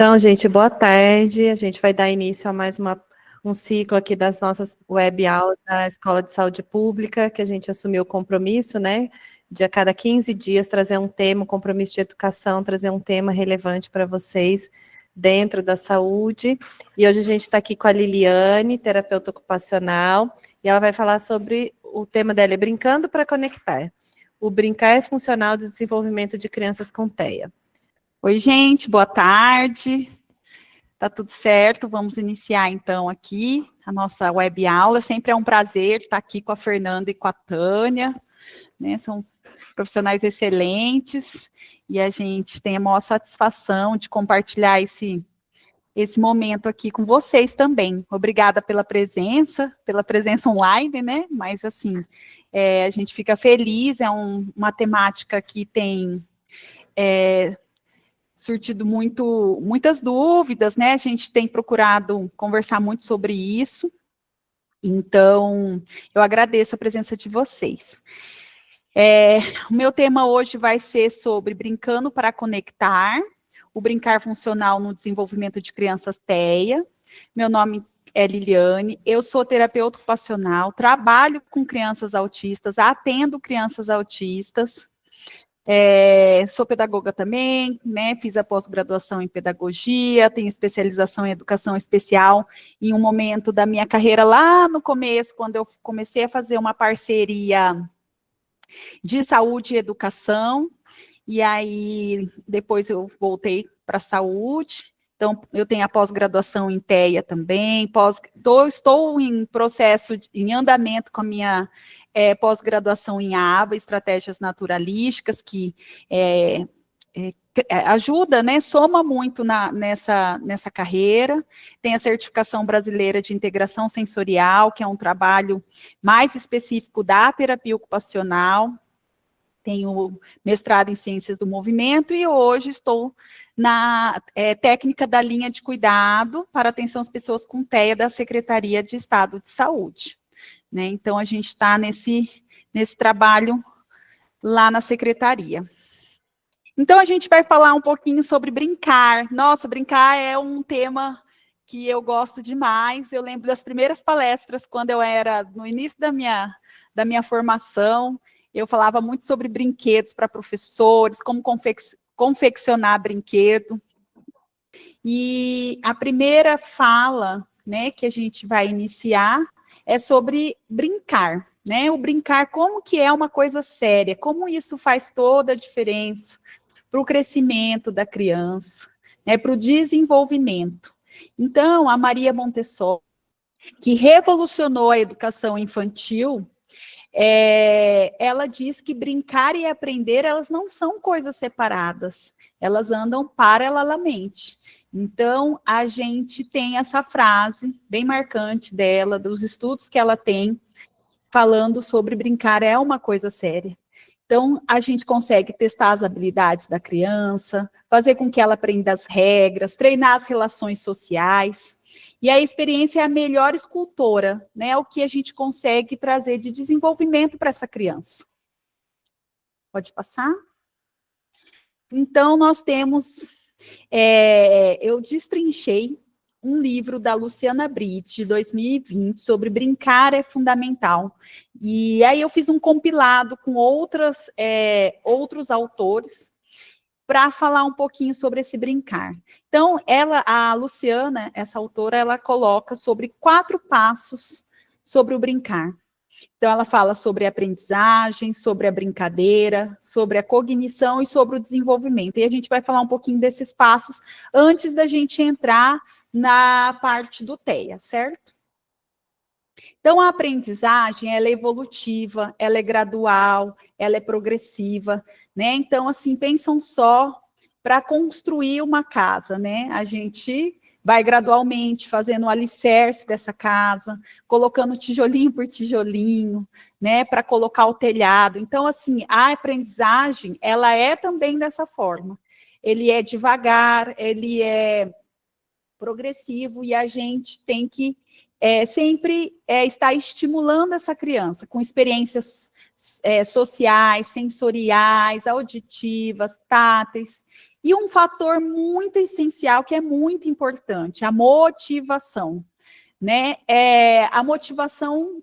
Então, gente, boa tarde. A gente vai dar início a mais um ciclo aqui das nossas web aulas da Escola de Saúde Pública, que a gente assumiu o compromisso, né? De a cada 15 dias trazer um tema, um compromisso de educação, trazer um tema relevante para vocês dentro da saúde. E hoje a gente está aqui com a Liliane, terapeuta ocupacional, e ela vai falar sobre o tema dela, é Brincando para Conectar. O brincar é funcional do desenvolvimento de crianças com TEA. Oi, gente, boa tarde. Tá tudo certo? Vamos iniciar, então, aqui a nossa web aula. Sempre é um prazer estar aqui com a Fernanda e com a Tânia, né? São profissionais excelentes e a gente tem a maior satisfação de compartilhar esse momento aqui com vocês também. Obrigada pela presença online, né? Mas, assim, a gente fica feliz, é uma temática que tem surtido muitas dúvidas, né? A gente tem procurado conversar muito sobre isso. Então, eu agradeço a presença de vocês. O meu tema hoje vai ser sobre Brincando para Conectar, o brincar funcional no desenvolvimento de crianças TEA. Meu nome é Liliane, eu sou terapeuta ocupacional, trabalho com crianças autistas, atendo crianças autistas. Sou pedagoga também, né? Fiz a pós-graduação em pedagogia, tenho especialização em educação especial. Em um momento da minha carreira, lá no começo, quando eu comecei a fazer uma parceria de saúde e educação, e aí depois eu voltei para a saúde. Então, eu tenho a pós-graduação em TEA também, estou em processo, em andamento com a minha pós-graduação em ABA, Estratégias Naturalísticas, que ajuda, né, soma muito nessa carreira. Tem a certificação brasileira de integração sensorial, que é um trabalho mais específico da terapia ocupacional. Tenho mestrado em Ciências do Movimento e hoje estou na técnica da linha de cuidado para atenção às pessoas com TEA da Secretaria de Estado de Saúde. Né? Então, a gente está nesse trabalho lá na Secretaria. Então, a gente vai falar um pouquinho sobre brincar. Nossa, brincar é um tema que eu gosto demais. Eu lembro das primeiras palestras, quando eu era no início da minha formação. Eu falava muito sobre brinquedos para professores, como confeccionar brinquedo. E a primeira fala, né, que a gente vai iniciar é sobre brincar, né? O brincar, como que é uma coisa séria, como isso faz toda a diferença para o crescimento da criança, né, para o desenvolvimento. Então, a Maria Montessori, que revolucionou a educação infantil, ela diz que brincar e aprender, elas não são coisas separadas, elas andam paralelamente. Então, a gente tem essa frase bem marcante dela, dos estudos que ela tem, falando sobre brincar é uma coisa séria. Então, a gente consegue testar as habilidades da criança, fazer com que ela aprenda as regras, treinar as relações sociais. E a experiência é a melhor escultora, né? É o que a gente consegue trazer de desenvolvimento para essa criança. Pode passar? Então, nós temos... eu destrinchei um livro da Luciana Brit, de 2020, sobre brincar é fundamental. E aí eu fiz um compilado com outros autores para falar um pouquinho sobre esse brincar. Então, a Luciana, essa autora, ela coloca sobre 4 passos sobre o brincar. Então, ela fala sobre a aprendizagem, sobre a brincadeira, sobre a cognição e sobre o desenvolvimento. E a gente vai falar um pouquinho desses passos antes da gente entrar na parte do TEA, certo? Então, a aprendizagem, ela é evolutiva, ela é gradual, ela é progressiva, né? Então, assim, pensam só para construir uma casa, né? A gente vai gradualmente fazendo o alicerce dessa casa, colocando tijolinho por tijolinho, né? Para colocar o telhado. Então, assim, a aprendizagem, ela é também dessa forma. Ele é devagar, ele é progressivo e a gente tem que sempre estar estimulando essa criança com experiências sociais, sensoriais, auditivas, táteis, e um fator muito essencial, que é muito importante, a motivação, né? A motivação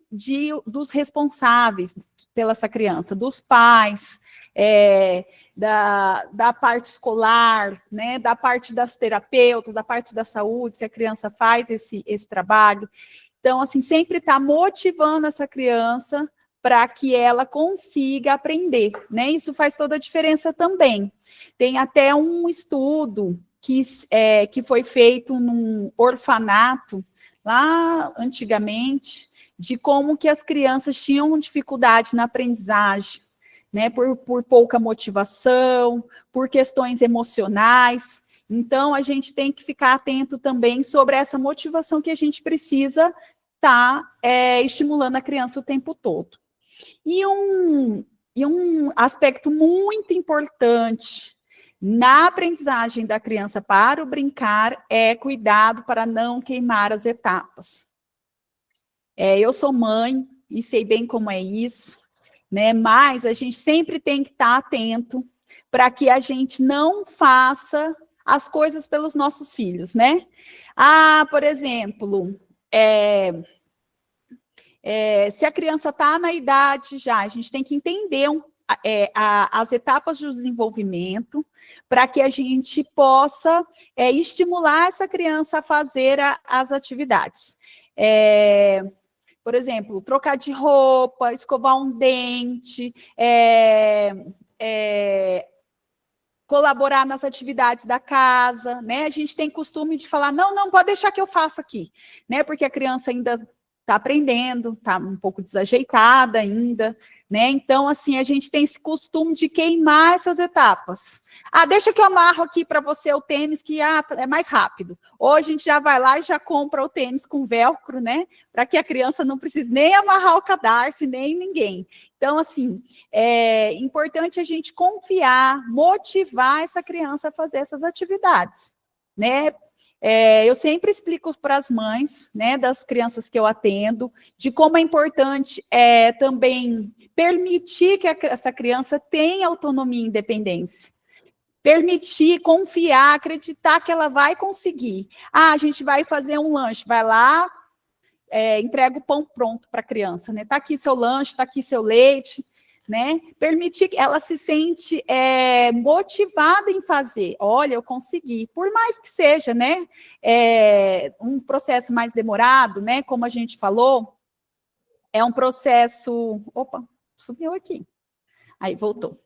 dos responsáveis pela essa criança, dos pais, da parte escolar, né? Da parte das terapeutas, da parte da saúde, se a criança faz esse trabalho. Então, assim, sempre está motivando essa criança para que ela consiga aprender, né? Isso faz toda a diferença também. Tem até um estudo que foi feito num orfanato, lá antigamente, de como que as crianças tinham dificuldade na aprendizagem, né? Por pouca motivação, por questões emocionais. Então, a gente tem que ficar atento também sobre essa motivação que a gente precisa estar estimulando a criança o tempo todo. E um aspecto muito importante na aprendizagem da criança para o brincar é cuidado para não queimar as etapas. Eu sou mãe e sei bem como é isso, né? Mas a gente sempre tem que estar atento para que a gente não faça as coisas pelos nossos filhos, né? Por exemplo, se a criança está na idade já, a gente tem que entender as etapas do desenvolvimento para que a gente possa estimular essa criança a fazer as atividades. Por exemplo, trocar de roupa, escovar um dente, colaborar nas atividades da casa, né? A gente tem costume de falar, não, pode deixar que eu faço aqui, né? Porque a criança ainda está aprendendo, está um pouco desajeitada ainda, né? Então, assim, a gente tem esse costume de queimar essas etapas. Deixa que eu amarro aqui para você o tênis, que é mais rápido. Ou a gente já vai lá e já compra o tênis com velcro, né? Para que a criança não precise nem amarrar o cadarço, nem ninguém. Então, assim, é importante a gente confiar, motivar essa criança a fazer essas atividades, né? Eu sempre explico para as mães, né, das crianças que eu atendo, de como é importante também permitir que essa criança tenha autonomia e independência. Permitir, confiar, acreditar que ela vai conseguir. A gente vai fazer um lanche, vai lá, entrega o pão pronto para a criança, né? Está aqui seu lanche, está aqui seu leite, né? Permitir que ela se sente motivada em fazer. Olha, eu consegui, por mais que seja, né? Um processo mais demorado, né? Como a gente falou, é um processo. Opa, sumiu aqui. Aí voltou.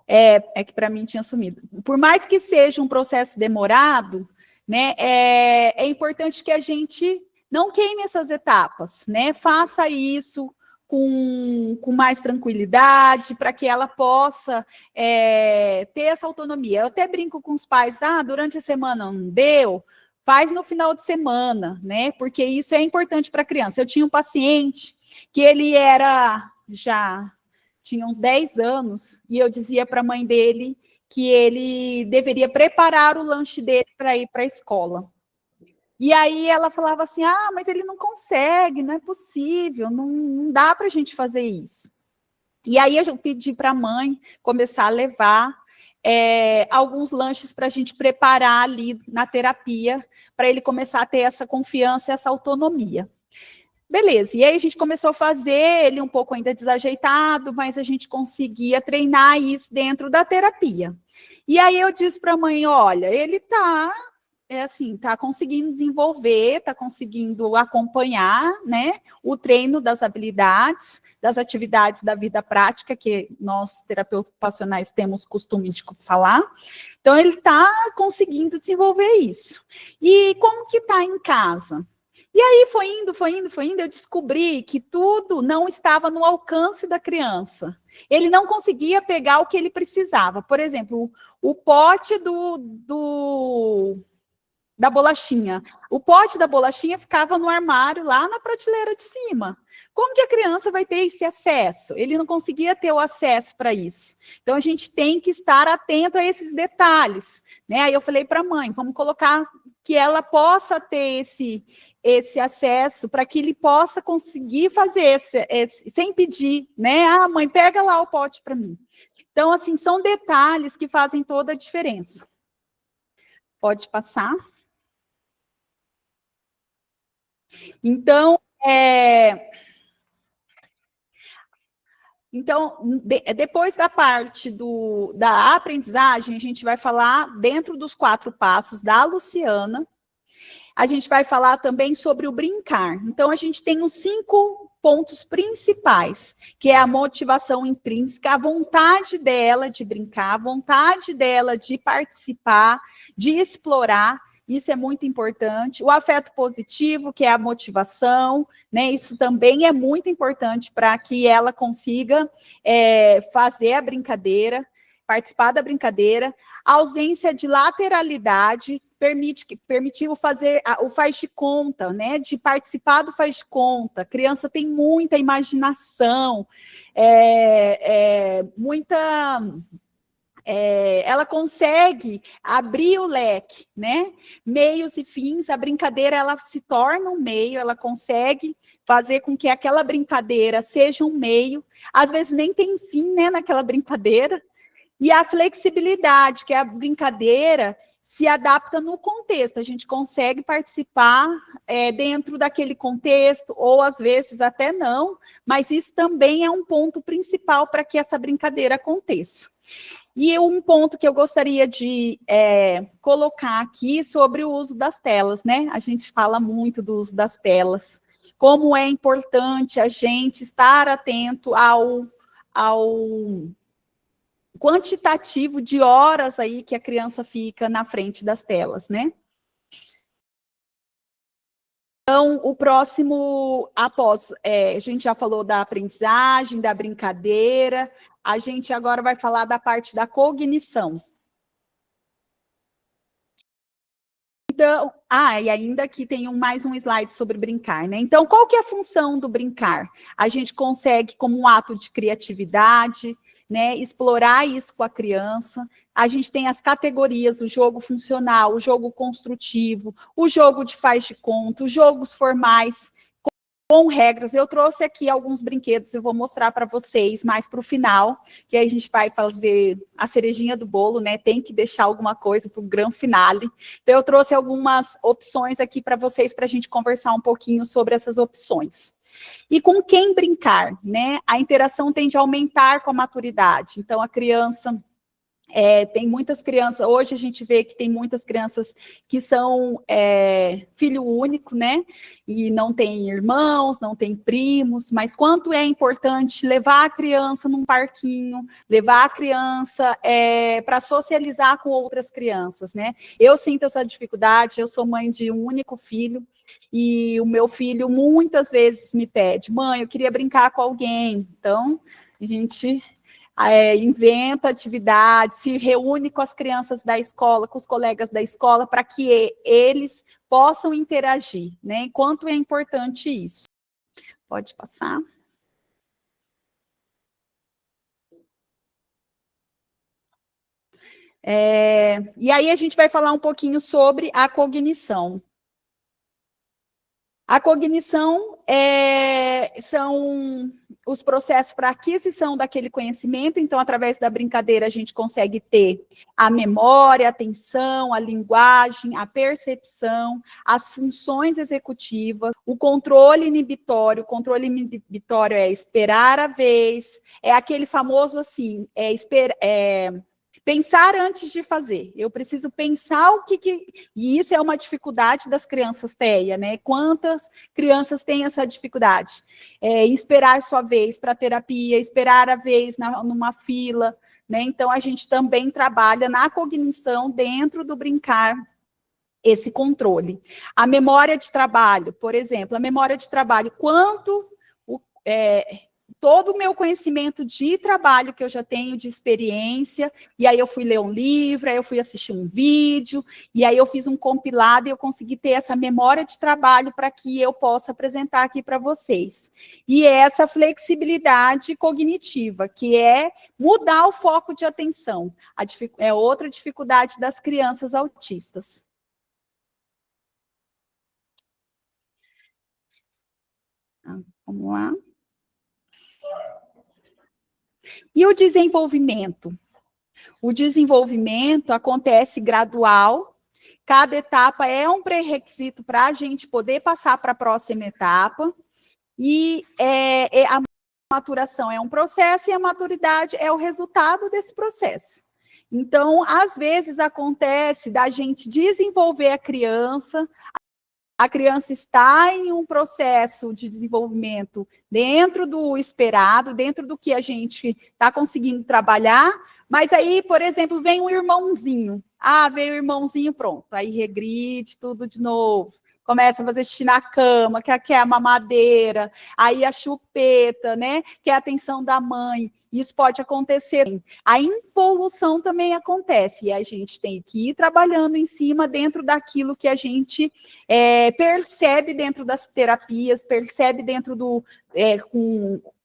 Que para mim tinha sumido. Por mais que seja um processo demorado, né? É importante que a gente não queime essas etapas, né? Faça isso com mais tranquilidade, para que ela possa ter essa autonomia. Eu até brinco com os pais, durante a semana não deu, faz no final de semana, né? Porque isso é importante para a criança. Eu tinha um paciente que ele tinha uns 10 anos, e eu dizia para a mãe dele que ele deveria preparar o lanche dele para ir para a escola. E aí ela falava assim, mas ele não consegue, não é possível, não dá para a gente fazer isso. E aí eu pedi para a mãe começar a levar alguns lanches para a gente preparar ali na terapia, para ele começar a ter essa confiança, essa autonomia. Beleza, e aí a gente começou a fazer, ele um pouco ainda desajeitado, mas a gente conseguia treinar isso dentro da terapia. E aí eu disse para a mãe, olha, ele está conseguindo desenvolver, está conseguindo acompanhar, né, o treino das habilidades, das atividades da vida prática, que nós, terapeutas ocupacionais, temos costume de falar. Então, ele está conseguindo desenvolver isso. E como que está em casa? E aí foi indo, eu descobri que tudo não estava no alcance da criança. Ele não conseguia pegar o que ele precisava. Por exemplo, o pote da bolachinha. O pote da bolachinha ficava no armário, lá na prateleira de cima. Como que a criança vai ter esse acesso? Ele não conseguia ter o acesso para isso. Então, a gente tem que estar atento a esses detalhes, né? Aí eu falei para a mãe, vamos colocar que ela possa ter esse acesso para que ele possa conseguir fazer sem pedir, né? Ah, mãe, pega lá o pote para mim. Então, assim, são detalhes que fazem toda a diferença. Pode passar. Então, depois da parte da aprendizagem, a gente vai falar dentro dos 4 passos da Luciana. A gente vai falar também sobre o brincar. Então, a gente tem os 5 pontos principais, que é a motivação intrínseca, a vontade dela de brincar, a vontade dela de participar, de explorar. Isso é muito importante. O afeto positivo, que é a motivação, né? Isso também é muito importante para que ela consiga fazer a brincadeira, participar da brincadeira. A ausência de lateralidade permitiu fazer o faz de conta, né? De participar do faz de conta. A criança tem muita imaginação, ela consegue abrir o leque, né? Meios e fins, a brincadeira ela se torna um meio, ela consegue fazer com que aquela brincadeira seja um meio, às vezes nem tem fim, né, naquela brincadeira, e a flexibilidade, que é a brincadeira se adapta no contexto, a gente consegue participar dentro daquele contexto, ou às vezes até não, mas isso também é um ponto principal para que essa brincadeira aconteça. E um ponto que eu gostaria de colocar aqui sobre o uso das telas, né? A gente fala muito do uso das telas, como é importante a gente estar atento ao quantitativo de horas aí que a criança fica na frente das telas, né? Então, o próximo, a gente já falou da aprendizagem, da brincadeira, a gente agora vai falar da parte da cognição. Então, e ainda aqui tem mais um slide sobre brincar, né? Então, qual que é a função do brincar? A gente consegue, como um ato de criatividade, né, explorar isso com a criança. A gente tem as categorias, o jogo funcional, o jogo construtivo, o jogo de faz de conta, os jogos formais, com regras. Eu trouxe aqui alguns brinquedos, eu vou mostrar para vocês mais para o final, que aí a gente vai fazer a cerejinha do bolo, né? Tem que deixar alguma coisa para o grande finale. Então, eu trouxe algumas opções aqui para vocês, para a gente conversar um pouquinho sobre essas opções. E com quem brincar, né? A interação tende a aumentar com a maturidade. Então, a criança... tem muitas crianças, hoje a gente vê que tem muitas crianças que são filho único, né? E não tem irmãos, não tem primos, mas quanto é importante levar a criança num parquinho, levar a criança para socializar com outras crianças, né? Eu sinto essa dificuldade, eu sou mãe de um único filho, e o meu filho muitas vezes me pede, mãe, eu queria brincar com alguém. Então, a gente... inventa atividades, se reúne com as crianças da escola, com os colegas da escola, para que eles possam interagir, né? Quanto é importante isso. Pode passar. E aí a gente vai falar um pouquinho sobre a cognição. A cognição são os processos para aquisição daquele conhecimento, então, através da brincadeira, a gente consegue ter a memória, a atenção, a linguagem, a percepção, as funções executivas, o controle inibitório. O controle inibitório é esperar a vez, é aquele famoso, assim, pensar antes de fazer. Eu preciso pensar o que... E isso é uma dificuldade das crianças TEA, né? Quantas crianças têm essa dificuldade? Esperar sua vez para terapia, esperar a vez numa fila, né? Então, a gente também trabalha na cognição dentro do brincar, esse controle. A memória de trabalho, por exemplo, a memória de trabalho, todo o meu conhecimento de trabalho que eu já tenho, de experiência, e aí eu fui ler um livro, aí eu fui assistir um vídeo, e aí eu fiz um compilado e eu consegui ter essa memória de trabalho para que eu possa apresentar aqui para vocês. E essa flexibilidade cognitiva, que é mudar o foco de atenção, é outra dificuldade das crianças autistas. Vamos lá. E o desenvolvimento? O desenvolvimento acontece gradual, cada etapa é um pré-requisito para a gente poder passar para a próxima etapa, e a maturação é um processo e a maturidade é o resultado desse processo. Então, às vezes acontece da gente desenvolver a criança está em um processo de desenvolvimento dentro do esperado, dentro do que a gente está conseguindo trabalhar, mas aí, por exemplo, vem um irmãozinho. Veio o irmãozinho, pronto. Aí regride tudo de novo. Começa a fazer xixi na cama, que é a mamadeira, aí a chupeta, né? Que é a atenção da mãe. Isso pode acontecer. A involução também acontece, e a gente tem que ir trabalhando em cima dentro daquilo que a gente percebe dentro das terapias, percebe dentro do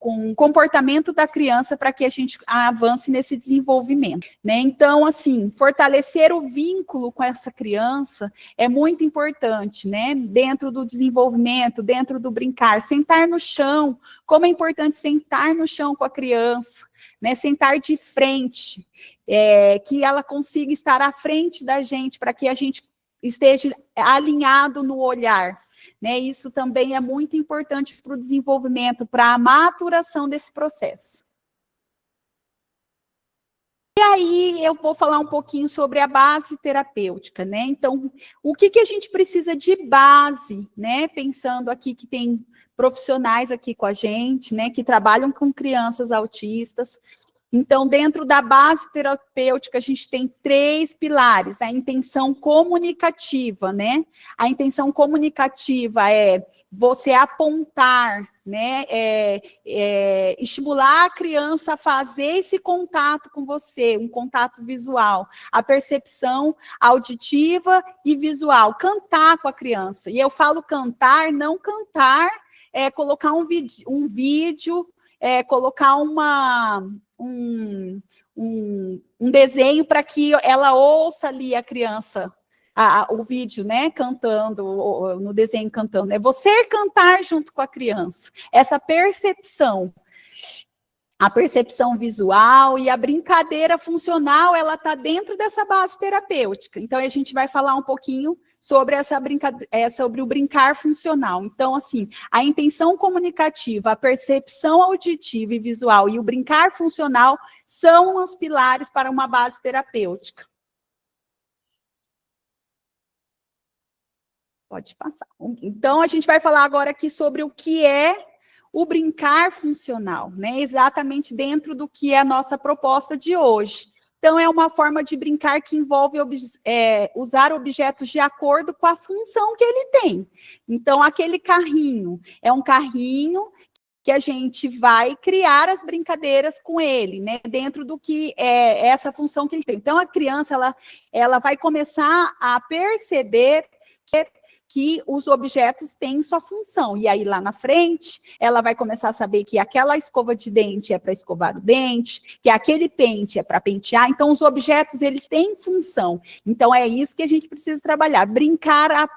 com o comportamento da criança para que a gente avance nesse desenvolvimento, né? Então, assim, fortalecer o vínculo com essa criança é muito importante, né? Dentro do desenvolvimento, dentro do brincar, sentar no chão, como é importante sentar no chão com a criança, né? Sentar de frente, que ela consiga estar à frente da gente, para que a gente esteja alinhado no olhar. Né, isso também é muito importante para o desenvolvimento, para a maturação desse processo. E aí eu vou falar um pouquinho sobre a base terapêutica, né? Então, o que a gente precisa de base, né? Pensando aqui que tem profissionais aqui com a gente, né? Que trabalham com crianças autistas. Então, dentro da base terapêutica, a gente tem 3 pilares. A intenção comunicativa, né? A intenção comunicativa é você apontar, né? Estimular a criança a fazer esse contato com você, um contato visual. A percepção auditiva e visual. Cantar com a criança. E eu falo cantar, não cantar, colocar um vídeo, colocar um desenho para que ela ouça ali a criança, o vídeo, né, cantando, no desenho cantando. É você cantar junto com a criança. Essa percepção, a percepção visual e a brincadeira funcional, ela está dentro dessa base terapêutica. Então, a gente vai falar um pouquinho sobre sobre o brincar funcional. Então, assim, a intenção comunicativa, a percepção auditiva e visual e o brincar funcional são os pilares para uma base terapêutica. Pode passar. Então, a gente vai falar agora aqui sobre o que é o brincar funcional, né? Exatamente dentro do que é a nossa proposta de hoje. Então, é uma forma de brincar que envolve usar objetos de acordo com a função que ele tem. Então, aquele carrinho é um carrinho que a gente vai criar as brincadeiras com ele, né? Dentro do que é essa função que ele tem. Então, a criança, ela vai começar a perceber que os objetos têm sua função. E aí, lá na frente, ela vai começar a saber que aquela escova de dente é para escovar o dente, que aquele pente é para pentear. Então, os objetos, eles têm função. Então, é isso que a gente precisa trabalhar. Brincar,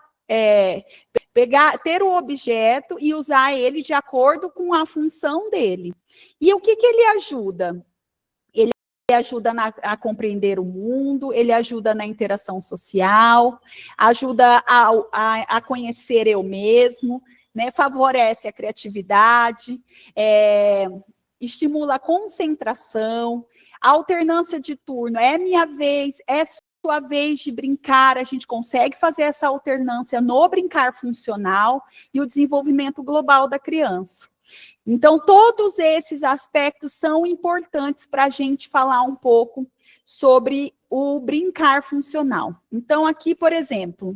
ter o objeto e usar ele de acordo com a função dele. E o que ele ajuda? Ele ajuda a compreender o mundo, ele ajuda na interação social, ajuda a conhecer eu mesmo, né? Favorece a criatividade, estimula a concentração, a alternância de turno, é minha vez, é sua vez de brincar, a gente consegue fazer essa alternância no brincar funcional e o desenvolvimento global da criança. Então, todos esses aspectos são importantes para a gente falar um pouco sobre o brincar funcional. Então, aqui, por exemplo,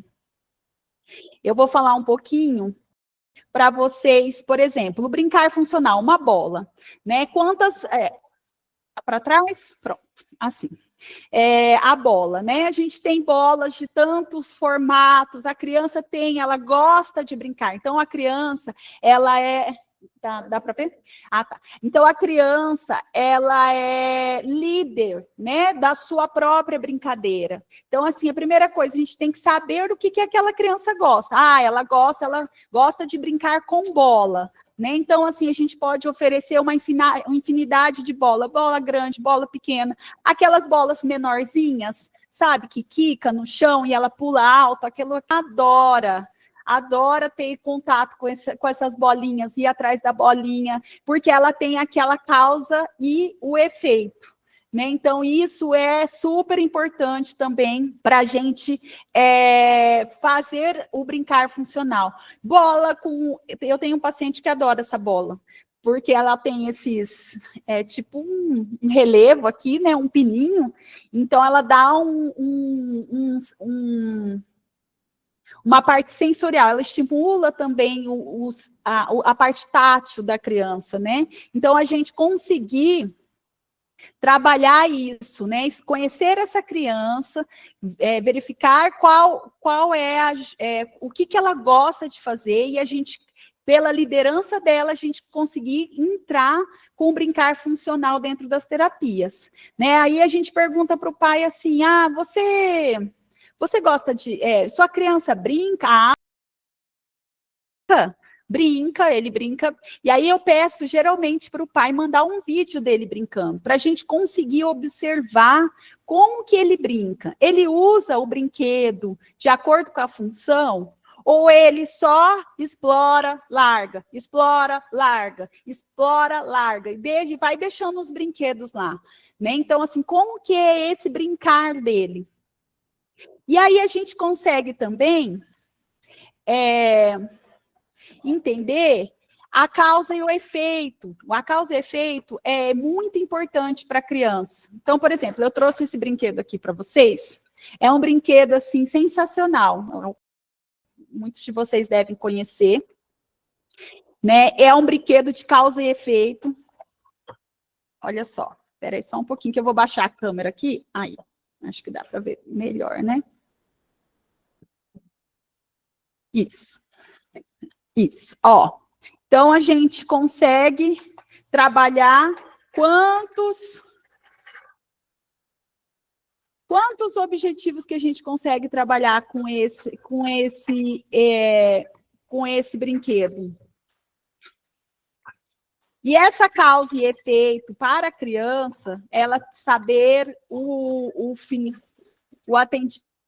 eu vou falar um pouquinho para vocês, por exemplo, o brincar funcional, uma bola, né? Quantas... para trás? Pronto, assim. A bola, né? A gente tem bolas de tantos formatos, a criança ela gosta de brincar. Então, a criança, ela dá para ver? Ah, tá. Então, a criança, ela é líder, né, da sua própria brincadeira. Então, assim, a primeira coisa, a gente tem que saber o que aquela criança gosta. Ela gosta de brincar com bola. né? Então, assim, a gente pode oferecer uma infinidade de bola grande, bola pequena, aquelas bolas menorzinhas, sabe, que quica no chão e ela pula alto, aquilo adora ter contato com essas bolinhas, ir atrás da bolinha, porque ela tem aquela causa e o efeito, né? Então, isso é super importante também para a gente fazer o brincar funcional. Eu tenho um paciente que adora essa bola, porque ela tem esses, tipo um relevo aqui, né? Um pininho, então ela dá uma parte sensorial, ela estimula também a parte tátil da criança, né? Então, a gente conseguir trabalhar isso, né? Conhecer essa criança, verificar qual é o que ela gosta de fazer, e a gente, pela liderança dela, a gente conseguir entrar com o brincar funcional dentro das terapias, né? Aí a gente pergunta para o pai assim: você gosta de... sua criança brinca? Brinca, ele brinca. E aí eu peço, geralmente, para o pai mandar um vídeo dele brincando, para a gente conseguir observar como que ele brinca. Ele usa o brinquedo de acordo com a função, ou ele só explora, larga, explora, larga, explora, larga, e vai deixando os brinquedos lá, né? Então, assim, como que é esse brincar dele? E aí a gente consegue também entender a causa e o efeito. A causa e o efeito é muito importante para a criança. Então, por exemplo, eu trouxe esse brinquedo aqui para vocês. É um brinquedo, assim, sensacional. Muitos de vocês devem conhecer, né? É um brinquedo de causa e efeito. Olha só. Espera aí só um pouquinho que eu vou baixar a câmera aqui. Aí, acho que dá para ver melhor, né? Isso. Isso, ó. Então, a gente consegue trabalhar quantos objetivos que a gente consegue trabalhar com esse brinquedo. E essa causa e efeito para a criança, ela saber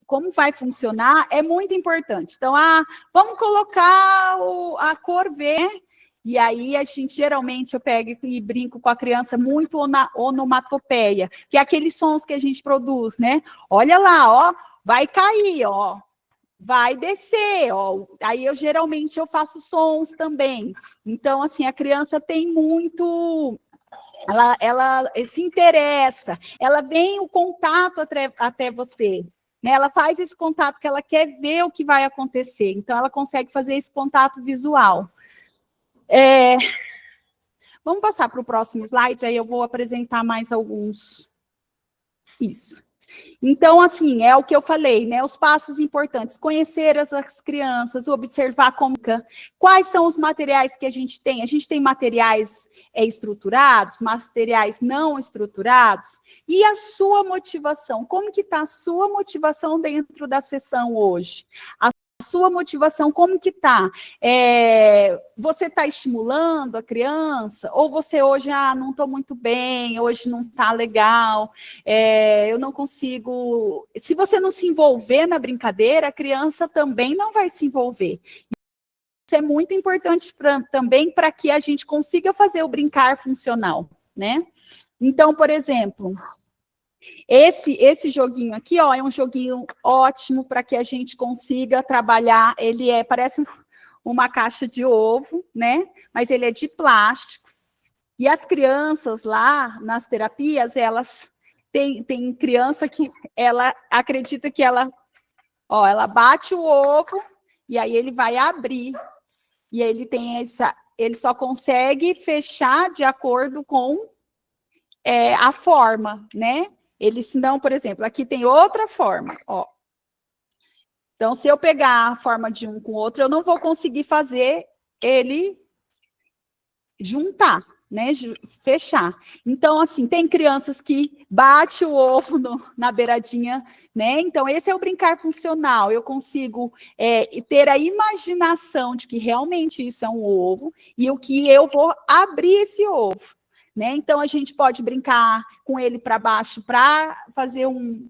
como vai funcionar, é muito importante. Então, vamos colocar a cor verde, e aí geralmente eu pego e brinco com a criança muito onomatopeia, que é aqueles sons que a gente produz, né? Olha lá, ó, vai cair, ó, vai descer, ó. Aí geralmente eu faço sons também. Então, assim, a criança tem muito... Ela se interessa, ela vem o contato até você, né? Ela faz esse contato que ela quer ver o que vai acontecer, então ela consegue fazer esse contato visual. Vamos passar para o próximo slide, aí eu vou apresentar mais alguns. Isso. Então, assim, é o que eu falei, né? Os passos importantes: conhecer as crianças, observar quais são os materiais que a gente tem. A gente tem materiais estruturados, materiais não estruturados. E a sua motivação? Como que está a sua motivação dentro da sessão hoje? A sua motivação, como que está? Você está estimulando a criança? Ou você hoje, não estou muito bem, hoje não está legal, eu não consigo... Se você não se envolver na brincadeira, a criança também não vai se envolver. Isso é muito importante também para que a gente consiga fazer o brincar funcional, né? Então, por exemplo... Esse joguinho aqui, ó, é um joguinho ótimo para que a gente consiga trabalhar. Ele parece uma caixa de ovo, né? Mas ele é de plástico. E as crianças lá nas terapias, elas tem criança que ela acredita que ela bate o ovo e aí ele vai abrir. E ele ele só consegue fechar de acordo com a forma, né? Senão, por exemplo, aqui tem outra forma, ó. Então, se eu pegar a forma de um com o outro, eu não vou conseguir fazer ele juntar, né, fechar. Então, assim, tem crianças que bate o ovo na beiradinha, né? Então, esse é o brincar funcional. Eu consigo ter a imaginação de que realmente isso é um ovo e o que eu vou abrir esse ovo, né? Então, a gente pode brincar com ele para baixo para fazer um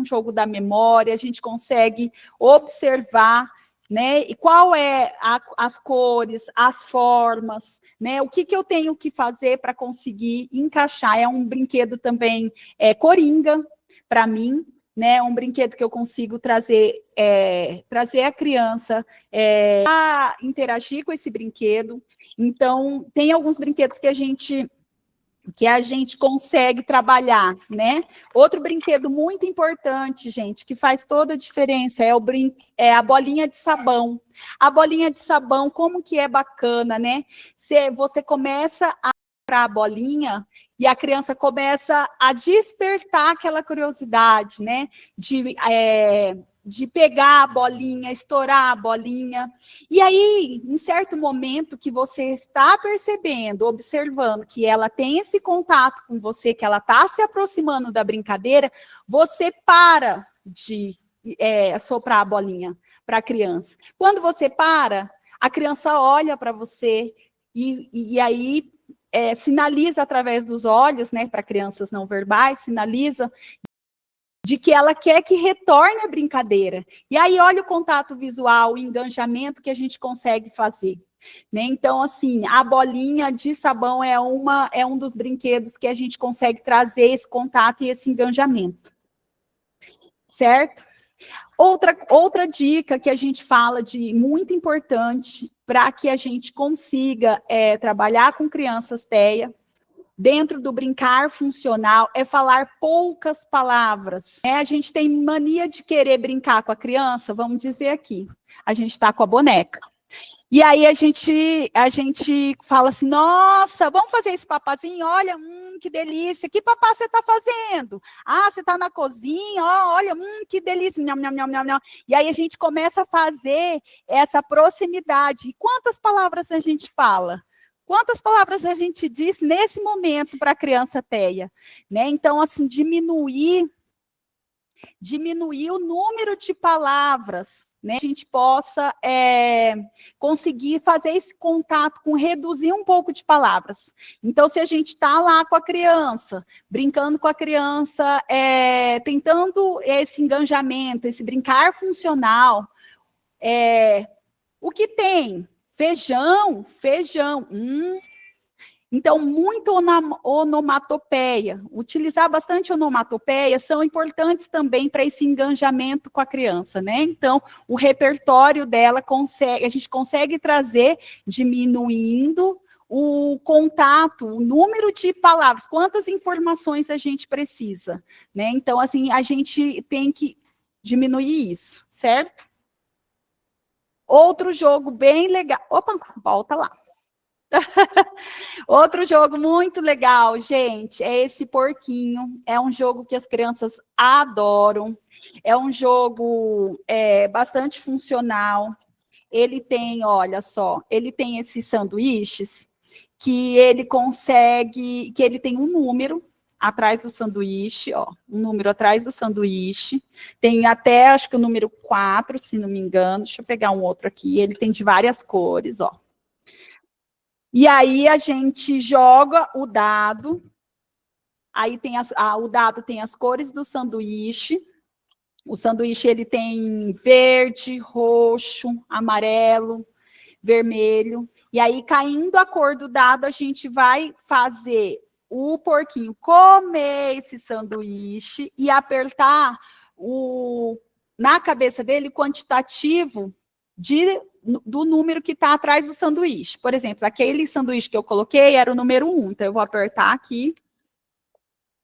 jogo da memória, a gente consegue observar, né? E qual é as cores, as formas, né? O que eu tenho que fazer para conseguir encaixar? É um brinquedo também coringa para mim, né? Um brinquedo que eu consigo trazer a criança a interagir com esse brinquedo. Então, tem alguns brinquedos que a gente consegue trabalhar, né? Outro brinquedo muito importante, gente, que faz toda a diferença é a bolinha de sabão. A bolinha de sabão, como que é bacana, né? Você começa a comprar a bolinha e a criança começa a despertar aquela curiosidade, né? De pegar a bolinha, estourar a bolinha. E aí, em certo momento que você está percebendo, observando que ela tem esse contato com você, que ela está se aproximando da brincadeira, você para de soprar a bolinha para a criança. Quando você para, a criança olha para você e aí sinaliza através dos olhos, né, para crianças não verbais, sinaliza de que ela quer que retorne a brincadeira. E aí, olha o contato visual, o engajamento que a gente consegue fazer. Né? Então, assim, a bolinha de sabão é um dos brinquedos que a gente consegue trazer esse contato e esse engajamento. Certo? Outra dica que a gente fala de muito importante para que a gente consiga trabalhar com crianças TEA, dentro do brincar funcional, é falar poucas palavras. A gente tem mania de querer brincar com a criança, vamos dizer aqui, a gente está com a boneca. E aí a gente fala assim, nossa, vamos fazer esse papazinho? Olha, que delícia. Que papá você está fazendo? Ah, você está na cozinha, olha, que delícia. Nham, nham, nham, nham, nham. E aí a gente começa a fazer essa proximidade. E quantas palavras a gente fala? Quantas palavras a gente diz nesse momento para a criança TEA? Né? Então, assim, diminuir o número de palavras, né? A gente possa conseguir fazer esse contato reduzir um pouco de palavras. Então, se a gente está lá com a criança, brincando com a criança, tentando esse engajamento, esse brincar funcional, o que tem? Feijão. Então, muito onomatopeia. Utilizar bastante onomatopeia são importantes também para esse engajamento com a criança, né? Então, o repertório dela a gente consegue trazer diminuindo o contato, o número de palavras, quantas informações a gente precisa, né? Então, assim, a gente tem que diminuir isso, certo? Outro jogo bem legal. Opa, volta lá. Outro jogo muito legal, gente, é esse porquinho. É um jogo que as crianças adoram. É um jogo bastante funcional. Ele tem, olha só, ele tem esses sanduíches que ele tem um número atrás do sanduíche, ó, um número atrás do sanduíche, tem até, acho que o número 4, se não me engano, deixa eu pegar um outro aqui, ele tem de várias cores, ó. E aí a gente joga o dado, aí tem o dado tem as cores do sanduíche, o sanduíche ele tem verde, roxo, amarelo, vermelho, e aí caindo a cor do dado, a gente vai fazer o porquinho comer esse sanduíche e apertar na cabeça dele o quantitativo do número que está atrás do sanduíche. Por exemplo, aquele sanduíche que eu coloquei era o número 1, então eu vou apertar aqui,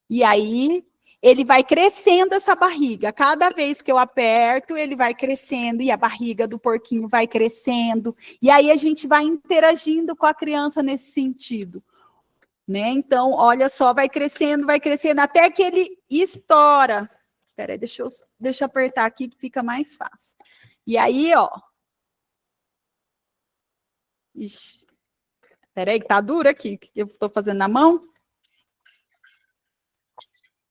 e aí ele vai crescendo essa barriga. Cada vez que eu aperto, ele vai crescendo, e a barriga do porquinho vai crescendo, e aí a gente vai interagindo com a criança nesse sentido. Né? Então, olha só, vai crescendo, até que ele estoura. Espera aí, deixa eu apertar aqui que fica mais fácil. E aí, ó. Ixi. Peraí, que tá duro aqui, que eu estou fazendo na mão.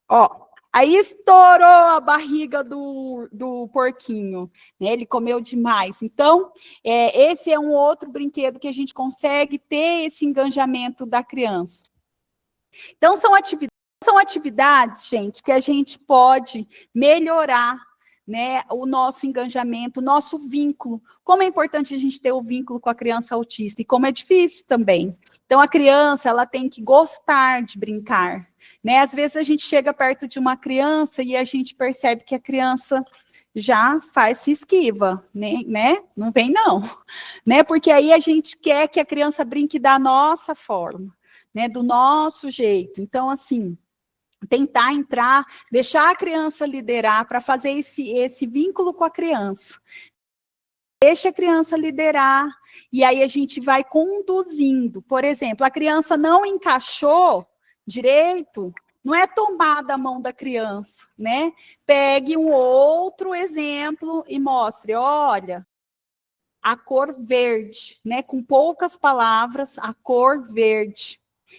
Ó, aí estourou a barriga do porquinho, né? Ele comeu demais. Então, esse é um outro brinquedo que a gente consegue ter esse engajamento da criança. Então, são atividades, gente, que a gente pode melhorar, né, o nosso engajamento, o nosso vínculo. Como é importante a gente ter o vínculo com a criança autista e como é difícil também. Então, a criança, ela tem que gostar de brincar, né? Às vezes a gente chega perto de uma criança e a gente percebe que a criança já se esquiva, né? Não vem não, né? Porque aí a gente quer que a criança brinque da nossa forma, né? Do nosso jeito. Então, assim, tentar entrar, deixar a criança liderar para fazer esse vínculo com a criança. Deixa a criança liderar e aí a gente vai conduzindo. Por exemplo, a criança não encaixou direito, não é tomar da mão da criança, né? Pegue um outro exemplo e mostre, olha, a cor verde, né? Com poucas palavras, a cor verde,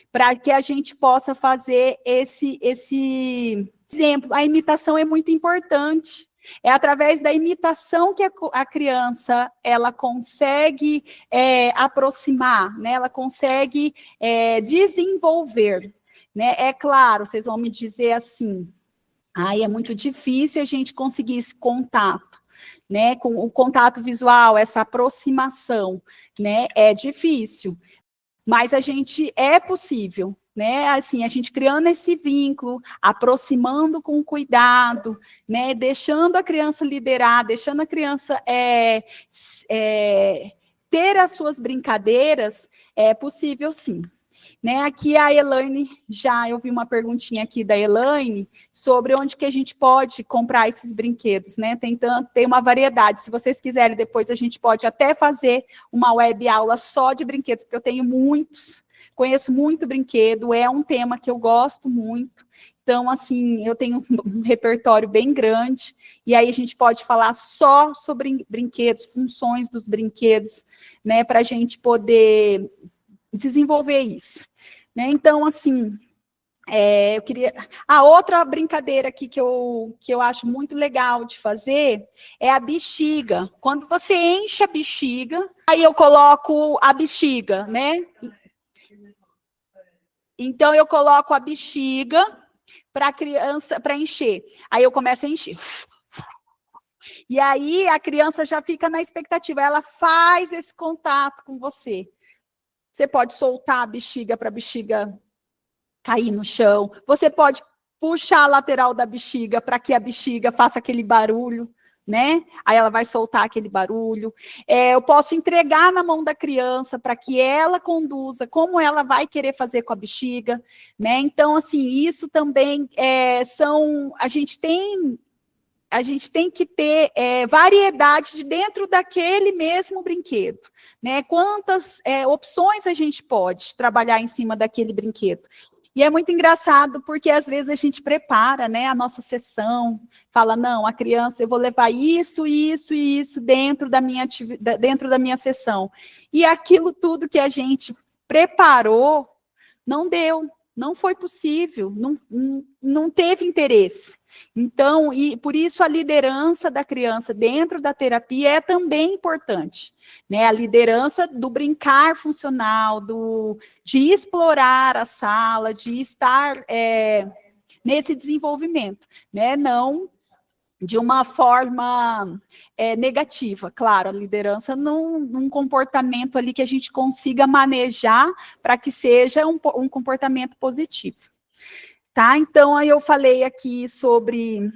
para que a gente possa fazer esse exemplo. A imitação é muito importante. É através da imitação que a criança ela consegue aproximar, né? Ela consegue desenvolver. Né? É claro, vocês vão me dizer assim, é muito difícil a gente conseguir esse contato, né? Com o contato visual, essa aproximação, né? É difícil, mas é possível, né? Assim, a gente criando esse vínculo, aproximando com cuidado, né? Deixando a criança liderar, deixando a criança ter as suas brincadeiras, é possível sim. Né, aqui a Elaine, eu vi uma perguntinha aqui da Elaine sobre onde que a gente pode comprar esses brinquedos, né? Tem uma variedade. Se vocês quiserem, depois a gente pode até fazer uma web aula só de brinquedos, porque eu tenho muitos, conheço muito brinquedo, é um tema que eu gosto muito. Então, assim, eu tenho um repertório bem grande, e aí a gente pode falar só sobre brinquedos, funções dos brinquedos, né? Para a gente poder desenvolver isso. Né? Então, assim, eu queria... A outra brincadeira aqui que eu acho muito legal de fazer é a bexiga. Quando você enche a bexiga, aí eu coloco a bexiga, né? Então, eu coloco a bexiga para a criança, para encher. Aí eu começo a encher. E aí a criança já fica na expectativa, ela faz esse contato com você. Você pode soltar a bexiga para a bexiga cair no chão. Você pode puxar a lateral da bexiga para que a bexiga faça aquele barulho, né? Aí ela vai soltar aquele barulho. Eu posso entregar na mão da criança para que ela conduza como ela vai querer fazer com a bexiga, né? Então, assim, isso também a gente tem que ter variedade de dentro daquele mesmo brinquedo, né? Quantas opções a gente pode trabalhar em cima daquele brinquedo. E é muito engraçado, porque às vezes a gente prepara, né, a nossa sessão, fala, não, a criança, eu vou levar isso, isso e isso dentro da minha sessão. E aquilo tudo que a gente preparou, não deu, não foi possível, não teve interesse. Então, e por isso a liderança da criança dentro da terapia é também importante, né? A liderança do brincar funcional, de explorar a sala, de estar nesse desenvolvimento, né? Não de uma forma negativa, claro, a liderança num comportamento ali que a gente consiga manejar para que seja um comportamento positivo. Tá? Então, aí eu falei aqui sobre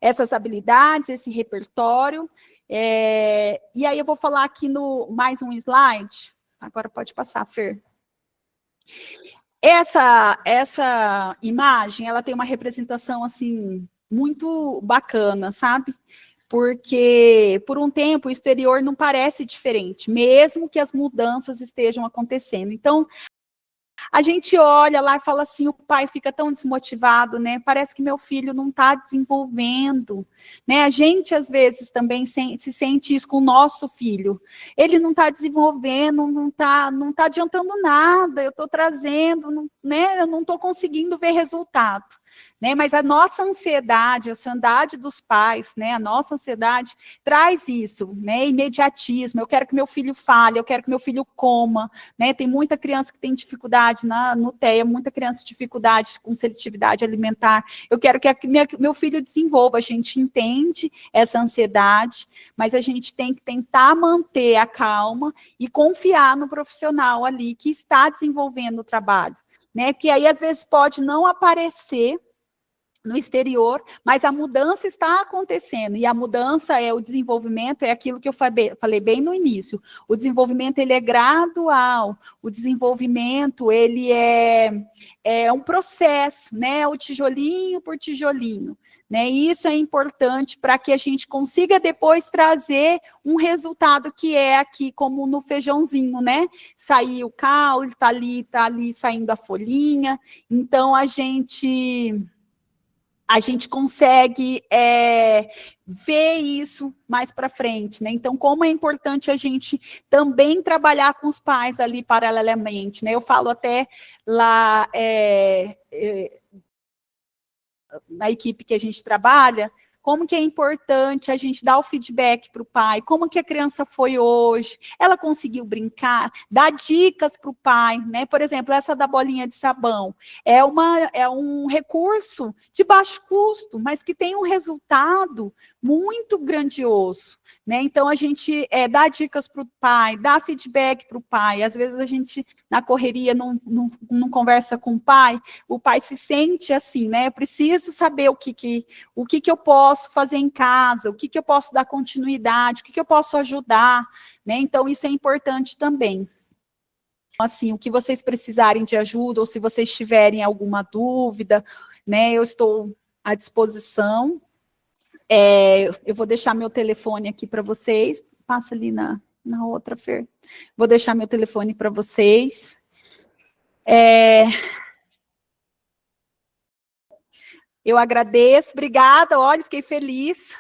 essas habilidades, esse repertório, e aí eu vou falar aqui no mais um slide, agora pode passar, Fer. Essa imagem, ela tem uma representação, assim, muito bacana, sabe? Porque, por um tempo, o exterior não parece diferente, mesmo que as mudanças estejam acontecendo. Então, A gente olha lá e fala assim, o pai fica tão desmotivado, né? Parece que meu filho não está desenvolvendo, né? A gente, às vezes, também se sente isso com o nosso filho. Ele não está desenvolvendo, não tá adiantando nada, eu estou trazendo, né? Eu não estou conseguindo ver resultado. Né, mas a nossa ansiedade, a ansiedade dos pais, né, a nossa ansiedade traz isso, né, imediatismo, eu quero que meu filho fale, eu quero que meu filho coma, né, tem muita criança que tem dificuldade no TEA, muita criança com dificuldade com seletividade alimentar, eu quero que meu filho desenvolva, a gente entende essa ansiedade, mas a gente tem que tentar manter a calma e confiar no profissional ali que está desenvolvendo o trabalho. Né? Porque aí, às vezes, pode não aparecer no exterior, mas a mudança está acontecendo, e a mudança o desenvolvimento, é aquilo que eu falei bem no início, o desenvolvimento, ele é gradual, o desenvolvimento, ele é um processo, né? O tijolinho por tijolinho. Né, e isso é importante para que a gente consiga depois trazer um resultado que é aqui, como no feijãozinho, né? Sair o caule, tá ali saindo a folhinha. Então, a gente consegue ver isso mais para frente, né? Então, como é importante a gente também trabalhar com os pais ali paralelamente, né? Eu falo até lá na equipe que a gente trabalha, como que é importante a gente dar o feedback para o pai, como que a criança foi hoje, ela conseguiu brincar, dar dicas para o pai, né? Por exemplo, essa da bolinha de sabão, é um recurso de baixo custo, mas que tem um resultado muito grandioso, né? Então, a gente dá dicas para o pai, dá feedback para o pai, às vezes a gente, na correria, não conversa com o pai se sente assim, né? Eu preciso saber o que eu posso fazer em casa, o que eu posso dar continuidade, o que eu posso ajudar, né? Então, isso é importante também. Assim, o que vocês precisarem de ajuda, ou se vocês tiverem alguma dúvida, né? Eu estou à disposição. Eu vou deixar meu telefone aqui para vocês. Passa ali na outra, Fer. Vou deixar meu telefone para vocês. Eu agradeço, obrigada, olha, fiquei feliz.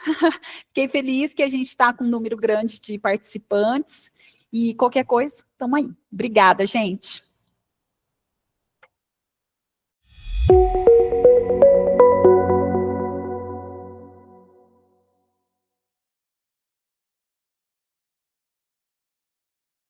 Fiquei feliz que a gente está com um número grande de participantes. E qualquer coisa, estamos aí. Obrigada, gente.